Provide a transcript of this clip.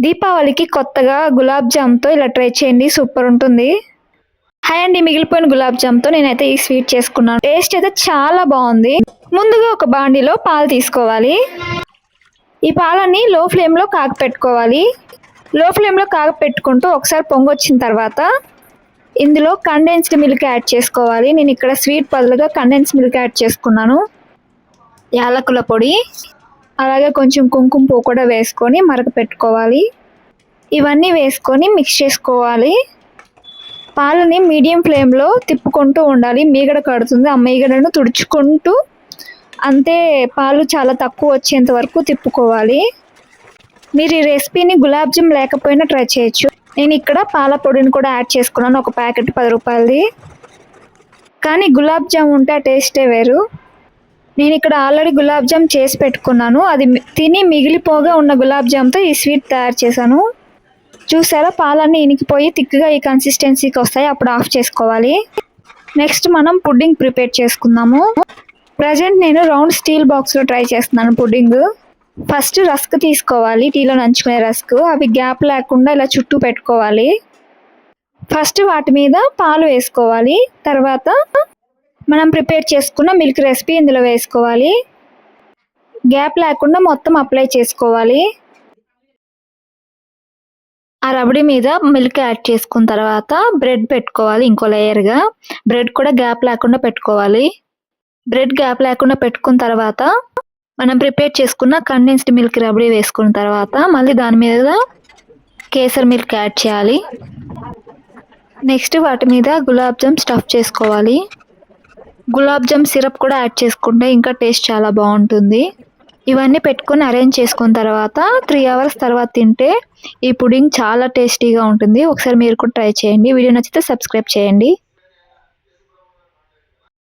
దీపావళికి కొత్తగా గులాబ్ జామ్‌తో ఇలా ట్రై చేయండి. సూపర్ ఉంటుంది. హాయ్ అండి. మిగిలిపోయిన గులాబ్ జామ్‌తో నేనైతే ఈ స్వీట్ చేసుకున్నాను. టేస్ట్ అయితే చాలా బాగుంది. ముందుగా ఒక బాండీలో పాలు తీసుకోవాలి. ఈ పాలని లో ఫ్లేమ్‌లో కాగపెట్టుకోవాలి. లో ఫ్లేమ్‌లో కాగపెట్టుకుంటూ ఒకసారి పొంగొచ్చిన తర్వాత ఇందులో కండెన్స్డ్ మిల్క్ యాడ్ చేసుకోవాలి. నేను ఇక్కడ స్వీట్ బదులుగా కండెన్స్డ్ మిల్క్ యాడ్ చేసుకున్నాను. యాలకుల పొడి, అలాగే కొంచెం కుంకుమ పువ్వు కూడా వేసుకొని మరక పెట్టుకోవాలి. ఇవన్నీ వేసుకొని మిక్స్ చేసుకోవాలి. పాలని మీడియం ఫ్లేమ్లో తిప్పుకుంటూ ఉండాలి. మీగడ కడుతుంది. ఆ మీగడను తుడుచుకుంటూ అంతే పాలు చాలా తక్కువ వచ్చేంత వరకు తిప్పుకోవాలి. మీరు ఈ రెసిపీని గులాబ్ జామ్ లేకపోయినా ట్రై చేయొచ్చు. నేను ఇక్కడ పాల పొడిని కూడా యాడ్ చేసుకున్నాను. ఒక ప్యాకెట్ 10 రూపాయలది. కానీ గులాబ్ జామ్ ఉంటే ఆ టేస్టే వేరు. నేను ఇక్కడ ఆల్రెడీ గులాబ్ జామ్ చేసి పెట్టుకున్నాను. అది తిని మిగిలిపోగా ఉన్న గులాబ్ జామ్తో ఈ స్వీట్ తయారు చేశాను. చూసారా, పాలన్నీ ఇనికిపోయి థిక్గా ఈ కన్సిస్టెన్సీకి వస్తాయి. అప్పుడు ఆఫ్ చేసుకోవాలి. నెక్స్ట్ మనం పుడ్డింగ్ ప్రిపేర్ చేసుకుందాము. ప్రజెంట్ నేను రౌండ్ స్టీల్ బాక్స్లో ట్రై చేస్తున్నాను పుడ్డింగ్. ఫస్ట్ రస్క్ తీసుకోవాలి. టీలో నంచుకునే రస్క్. అవి గ్యాప్ లేకుండా ఇలా చుట్టూ పెట్టుకోవాలి. ఫస్ట్ వాటి మీద పాలు వేసుకోవాలి. తర్వాత మనం ప్రిపేర్ చేసుకున్న మిల్క్ రెసిపీ ఇందులో వేసుకోవాలి. గ్యాప్ లేకుండా మొత్తం అప్లై చేసుకోవాలి. ఆ రబడి మీద మిల్క్ యాడ్ చేసుకున్న తర్వాత బ్రెడ్ పెట్టుకోవాలి. ఇంకో లేయర్గా బ్రెడ్ కూడా గ్యాప్ లేకుండా పెట్టుకోవాలి. బ్రెడ్ గ్యాప్ లేకుండా పెట్టుకున్న తర్వాత మనం ప్రిపేర్ చేసుకున్న కండెన్స్డ్ మిల్క్ రబడి వేసుకున్న తర్వాత మళ్ళీ దాని మీద కేసర్ మిల్క్ యాడ్ చేయాలి. నెక్స్ట్ వాటి మీద గులాబ్ జామ్ స్టఫ్ చేసుకోవాలి. గులాబ్ జామ్ సిరప్ కూడా యాడ్ చేసుకుంటే ఇంకా టేస్ట్ చాలా బాగుంటుంది. ఇవన్నీ పెట్టుకొని అరేంజ్ చేసుకున్న తర్వాత 3 అవర్స్ తర్వాత తింటే ఈ పుడింగ్ చాలా టేస్టీగా ఉంటుంది. ఒకసారి మీరు కూడా ట్రై చేయండి. వీడియో నచ్చితే సబ్స్క్రైబ్ చేయండి.